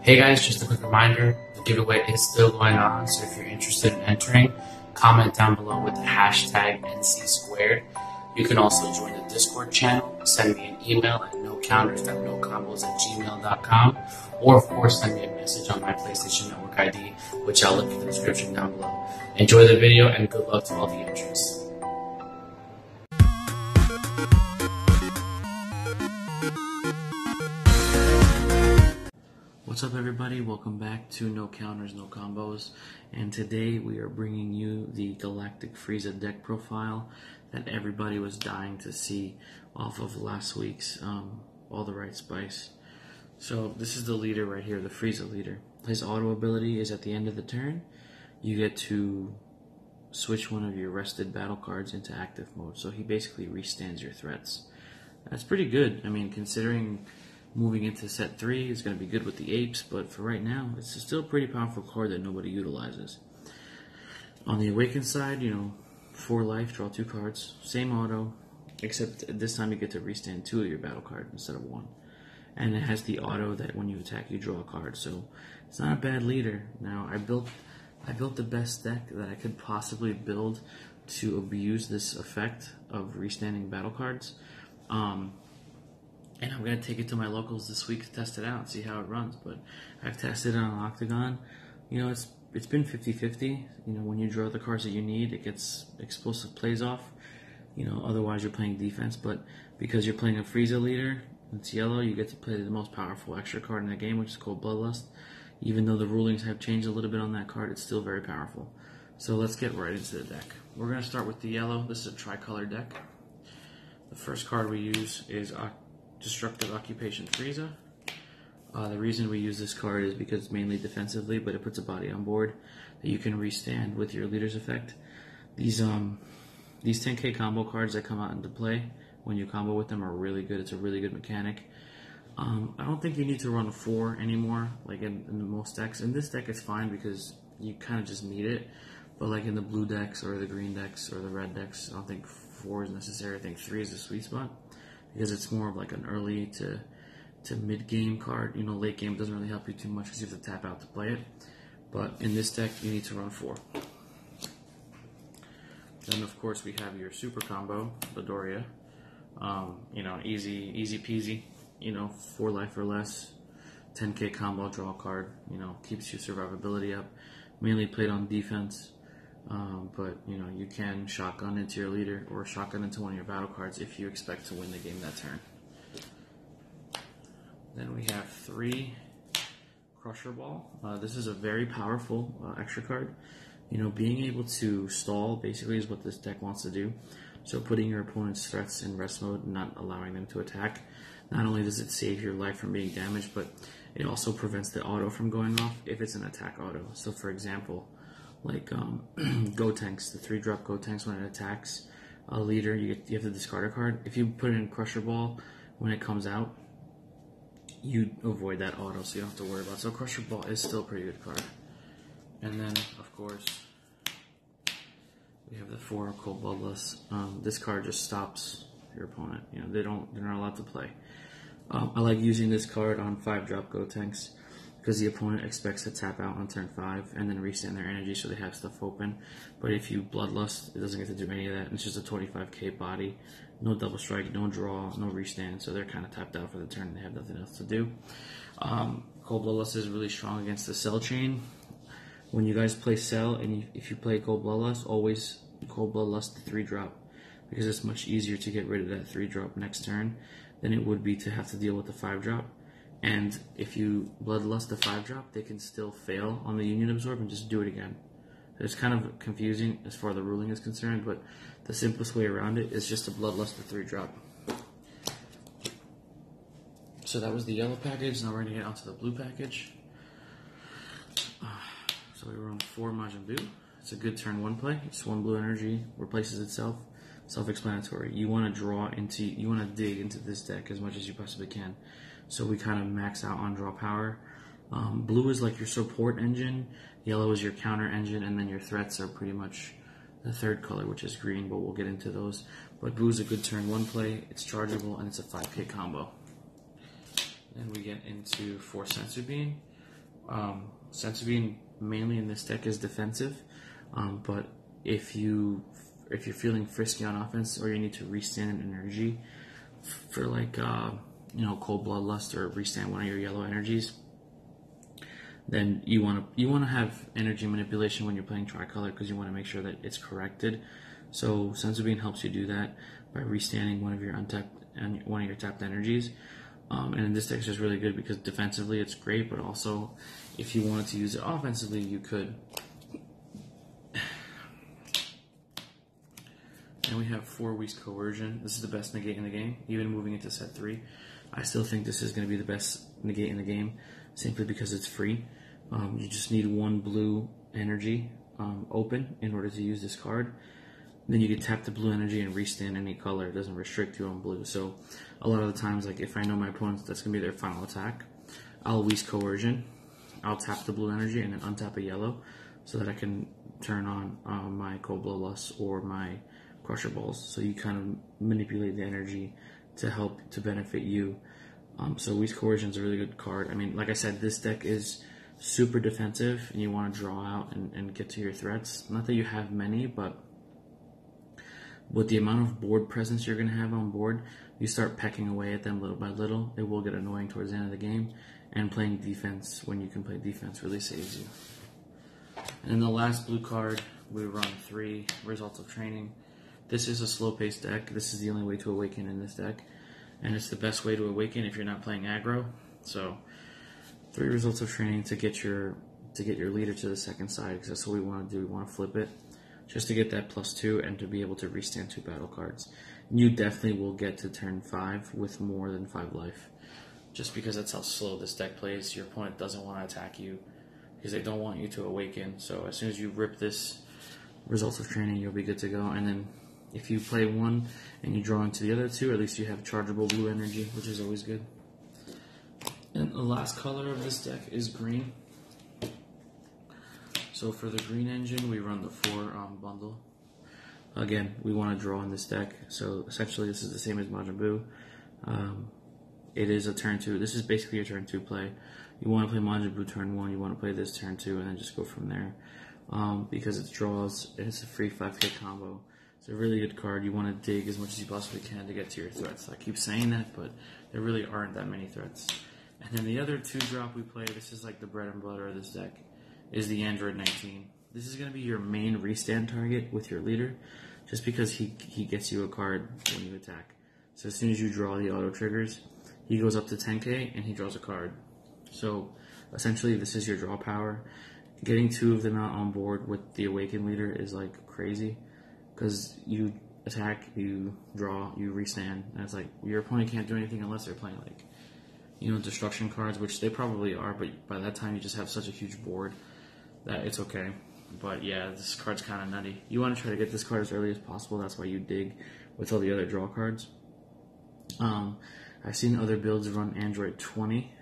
Hey guys, just a quick reminder, the giveaway is still going on, so if you're interested in entering, comment down below with the hashtag NC2. You can also join the Discord channel, send me an email at nocounters.nocombos@gmail.com, or of course send me a message on my PlayStation Network ID, which I'll link in the description down below. Enjoy the video and good luck to all the entrants. What's up everybody, welcome back to No Counters, No Combos, and today we are bringing you the Galactic Frieza deck profile that everybody was dying to see off of last week's All the Right Spice. So this is the leader right here, the Frieza leader. His auto ability is at the end of the turn, you get to switch one of your rested battle cards into active mode, so he basically restands your threats. That's pretty good, I mean, considering moving into set 3 is going to be good with the apes, but for right now, it's still a pretty powerful card that nobody utilizes. On the Awaken side, 4 life, draw 2 cards, same auto, except this time you get to restand 2 of your battle cards instead of 1. And it has the auto that when you attack, you draw a card, so it's not a bad leader. Now, I built the best deck that I could possibly build to abuse this effect of restanding battle cards. And I'm going to take it to my locals this week to test it out and see how it runs. But I've tested it on Octagon. It's been 50-50. When you draw the cards that you need, it gets explosive plays off. Otherwise you're playing defense. But because you're playing a Frieza leader, it's yellow, you get to play the most powerful extra card in the game, which is called Bloodlust. Even though the rulings have changed a little bit on that card, it's still very powerful. So let's get right into the deck. We're going to start with the yellow. This is a tricolor deck. The first card we use is Destructive Occupation Frieza. The reason we use this card is because it's mainly defensively, but it puts a body on board that you can restand with your leader's effect. These 10k combo cards that come out into play when you combo with them are really good. It's a really good mechanic. I don't think you need to run 4 anymore, like in most decks. In this deck, it's fine because you kind of just need it. But like in the blue decks or the green decks or the red decks, I don't think 4 is necessary. I think 3 is the sweet spot, because it's more of like an early to mid-game card. Late game doesn't really help you too much because you have to tap out to play it. But in this deck, you need to run 4. Then, of course, we have your super combo, Midoriya. Easy peasy. 4 life or less, 10k combo, draw a card. Keeps your survivability up. Mainly played on defense. But you can shotgun into your leader or shotgun into one of your battle cards if you expect to win the game that turn. Then we have 3 Crusher Ball. This is a very powerful extra card. Being able to stall basically is what this deck wants to do. So putting your opponent's threats in rest mode and not allowing them to attack. Not only does it save your life from being damaged, but it also prevents the auto from going off if it's an attack auto. So for example, like Gotenks, the 3-drop Gotenks, when it attacks a leader, you have to discard a card. If you put it in Crusher Ball, when it comes out, you avoid that auto, so you don't have to worry about it. So Crusher Ball is still a pretty good card. And then, of course, we have the 4 Cold Bloodless. This card just stops your opponent. They're not allowed to play. I like using this card on 5-drop Gotenks, because the opponent expects to tap out on turn 5 and then restand their energy so they have stuff open. But if you Bloodlust, it doesn't get to do any of that. It's just a 25k body, no double strike, no draw, no restand, so they're kind of tapped out for the turn and they have nothing else to do. Cold Bloodlust is really strong against the Cell chain. When you guys play Cell, and if you play Cold Bloodlust, always Cold Bloodlust the 3-drop, because it's much easier to get rid of that 3-drop next turn than it would be to have to deal with the 5-drop. And if you Bloodlust the 5-drop, they can still fail on the Union Absorb and just do it again. It's kind of confusing as far as the ruling is concerned, but the simplest way around it is just to Bloodlust the 3-drop. So that was the yellow package. Now we're going to get onto the blue package. So we run 4 Majin Buu. It's a good turn 1 play. It's 1 blue energy, replaces itself. Self-explanatory. You want to dig into this deck as much as you possibly can. So we kind of max out on draw power. Blue is like your support engine, yellow is your counter engine, and then your threats are pretty much the 3rd color, which is green, but we'll get into those. But blue is a good turn 1 play, it's chargeable, and it's a 5k combo. Then we get into 4 Senzu Bean. Sense of Being mainly in this deck is defensive, but if you're feeling frisky on offense or you need to restand an energy for like Cold Bloodlust or restand one of your yellow energies, then you want to have energy manipulation when you're playing tricolor because you want to make sure that it's corrected. So Sense of Being helps you do that by restanding one of your untapped and one of your tapped energies. And in this deck it's just really good because defensively it's great, but also if you wanted to use it offensively, you could. And we have 4 weeks Coercion. This is the best negate in the game, even moving into set 3. I still think this is going to be the best negate in the game, simply because it's free. You just need 1 blue energy open in order to use this card. Then you can tap the blue energy and restand any color. It doesn't restrict you on blue. So a lot of the times, like if I know my opponent, that's going to be their final attack, I'll Whis Coercion, I'll tap the blue energy and then untap a yellow so that I can turn on my Cold Bloodlust or my Crusher Balls. So you kind of manipulate the energy to help to benefit you. So Whis Coercion is a really good card. I mean, like I said, this deck is super defensive and you want to draw out and get to your threats. Not that you have many, but with the amount of board presence you're going to have on board, you start pecking away at them little by little. It will get annoying towards the end of the game, and playing defense when you can play defense really saves you. And then the last blue card, we run 3 Results of Training. This is a slow-paced deck. This is the only way to awaken in this deck, and it's the best way to awaken if you're not playing aggro. So 3 Results of Training to get your leader to the second side, because that's what we want to do. We want to flip it just to get that +2 and to be able to restand 2 battle cards. You definitely will get to turn 5 with more than 5 life, just because that's how slow this deck plays. Your opponent doesn't want to attack you because they don't want you to awaken. So as soon as you rip this Results of Training, you'll be good to go. And then if you play 1 and you draw into the other 2, at least you have chargeable blue energy, which is always good. And the last color of this deck is green. So for the green engine, we run the 4 bundle. Again, we want to draw in this deck. So essentially, this is the same as Majin Buu. It is a turn 2. This is basically a turn 2 play. You want to play Majin Buu turn 1. You want to play this turn 2, and then just go from there. Because it draws, and it's a free 5k combo. It's a really good card. You want to dig as much as you possibly can to get to your threats. I keep saying that, but there really aren't that many threats. And then the other 2-drop we play, this is like the bread and butter of this deck, is the Android 19. This is going to be your main restand target with your leader, just because he gets you a card when you attack. So as soon as you draw the auto triggers, he goes up to 10k and he draws a card. So essentially this is your draw power. Getting 2 of them out on board with the Awakened leader is like crazy, because you attack, you draw, you restand, and it's like your opponent can't do anything unless they're playing like, destruction cards, which they probably are, but by that time you just have such a huge board that it's okay. But yeah, this card's kind of nutty. You want to try to get this card as early as possible. That's why you dig with all the other draw cards. I've seen other builds run Android 20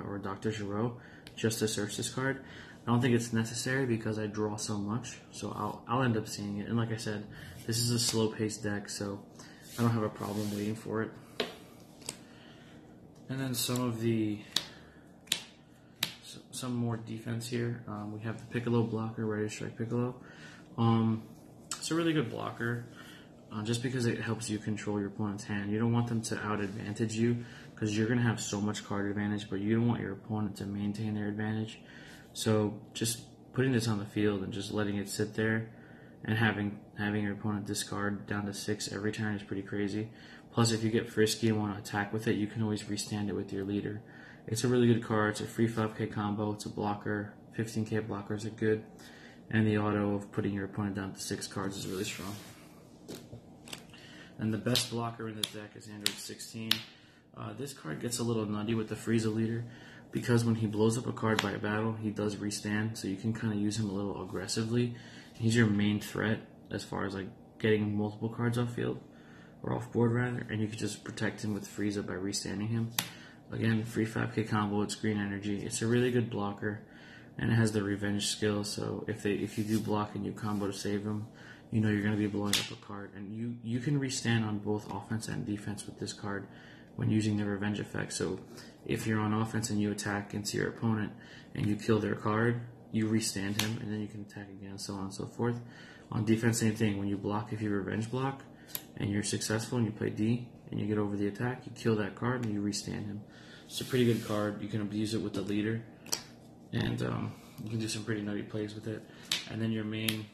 or Dr. Giro just to search this card. I don't think it's necessary because I draw so much, so I'll end up seeing it. And like I said, this is a slow-paced deck, so I don't have a problem waiting for it. And then some more defense here. We have the Piccolo blocker, Ready to Strike Piccolo. It's a really good blocker, just because it helps you control your opponent's hand. You don't want them to out-advantage you, because you're going to have so much card advantage, but you don't want your opponent to maintain their advantage. So just putting this on the field and just letting it sit there and having your opponent discard down to 6 every turn is pretty crazy. Plus, if you get frisky and want to attack with it, you can always restand it with your leader. It's a really good card. It's a free 5k combo. It's a blocker. 15k blockers are good. And the auto of putting your opponent down to 6 cards is really strong. And the best blocker in this deck is Android 16. This card gets a little nutty with the Frieza leader, because when he blows up a card by a battle, he does restand, so you can kind of use him a little aggressively. He's your main threat as far as like getting multiple cards off field, or off board rather, and you can just protect him with Frieza by restanding him. Again, free 5k combo, it's green energy. It's a really good blocker, and it has the revenge skill, so if you do block and you combo to save him, you know you're going to be blowing up a card, and you can restand on both offense and defense with this card, when using the revenge effect. So if you're on offense and you attack into your opponent and you kill their card, you restand him, and then you can attack again, so on and so forth. On defense, same thing. When you block, if you revenge block, and you're successful and you play D, and you get over the attack, you kill that card and you restand him. It's a pretty good card. You can abuse it with the leader, and you can do some pretty nutty plays with it. And then your main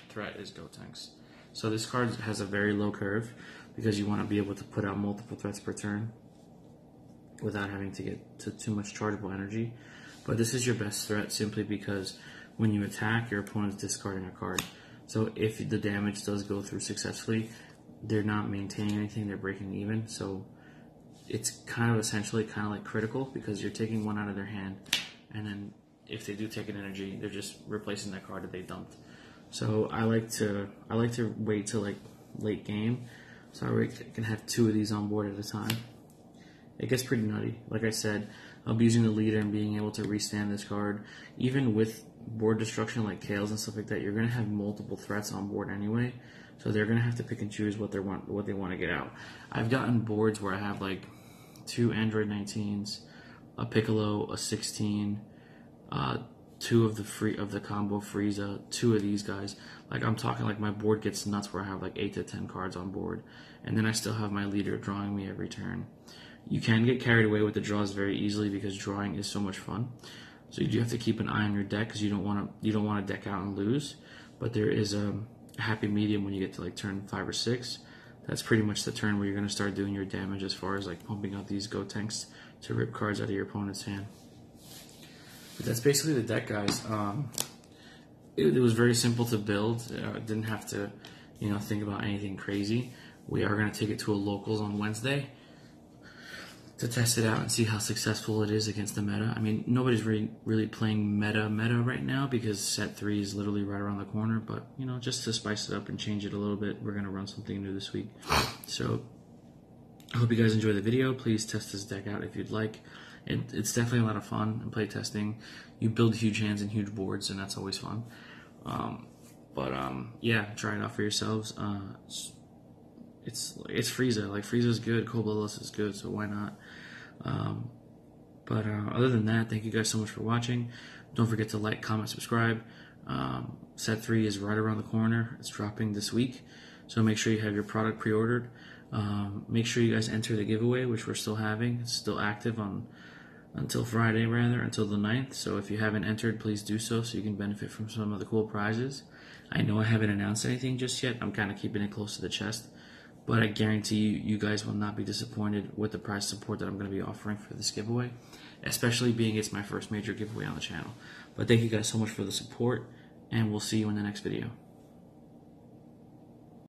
threat is Gotenks. So this card has a very low curve because you want to be able to put out multiple threats per turn without having to get to too much chargeable energy. But this is your best threat simply because when you attack, your opponent's discarding a card. So if the damage does go through successfully, they're not maintaining anything, they're breaking even. So it's kind of essentially kind of like critical because you're taking one out of their hand, and then if they do take an energy, they're just replacing that card that they dumped. So I like to wait till like late game, so I can have 2 of these on board at a time. It gets pretty nutty. Like I said, abusing the leader and being able to restand this card, even with board destruction like Tails and stuff like that, you're gonna have multiple threats on board anyway. So they're gonna have to pick and choose what they want to get out. I've gotten boards where I have like 2 Android 19s, a Piccolo, a 16, 2 of the combo Frieza, 2 of these guys. Like I'm talking like my board gets nuts where I have like 8 to 10 cards on board, and then I still have my leader drawing me every turn. You can get carried away with the draws very easily because drawing is so much fun. So you do have to keep an eye on your deck because you don't want to deck out and lose. But there is a happy medium when you get to like turn 5 or 6. That's pretty much the turn where you're going to start doing your damage as far as like pumping out these Gotenks to rip cards out of your opponent's hand. But that's basically the deck, guys. It was very simple to build. Didn't have to, think about anything crazy. We are going to take it to a locals on Wednesday to test it out and see how successful it is against the meta. I mean, nobody's really playing meta right now because set 3 is literally right around the corner, but, just to spice it up and change it a little bit, we're going to run something new this week. So, I hope you guys enjoy the video. Please test this deck out if you'd like. It's definitely a lot of fun in play testing. You build huge hands and huge boards, and that's always fun. Yeah, try it out for yourselves. It's Frieza. Like, Frieza's good, Cold-Bloodless is good, so why not? Other than that, thank you guys so much for watching. Don't forget to like, comment, subscribe. Set 3 is right around the corner. It's dropping this week, so make sure you have your product pre-ordered. Make sure you guys enter the giveaway, which we're still having. It's still active until Friday, until the 9th. So if you haven't entered, please do so you can benefit from some of the cool prizes. I know I haven't announced anything just yet. I'm kind of keeping it close to the chest. But I guarantee you guys will not be disappointed with the prize support that I'm going to be offering for this giveaway, especially being it's my first major giveaway on the channel. But thank you guys so much for the support, and we'll see you in the next video.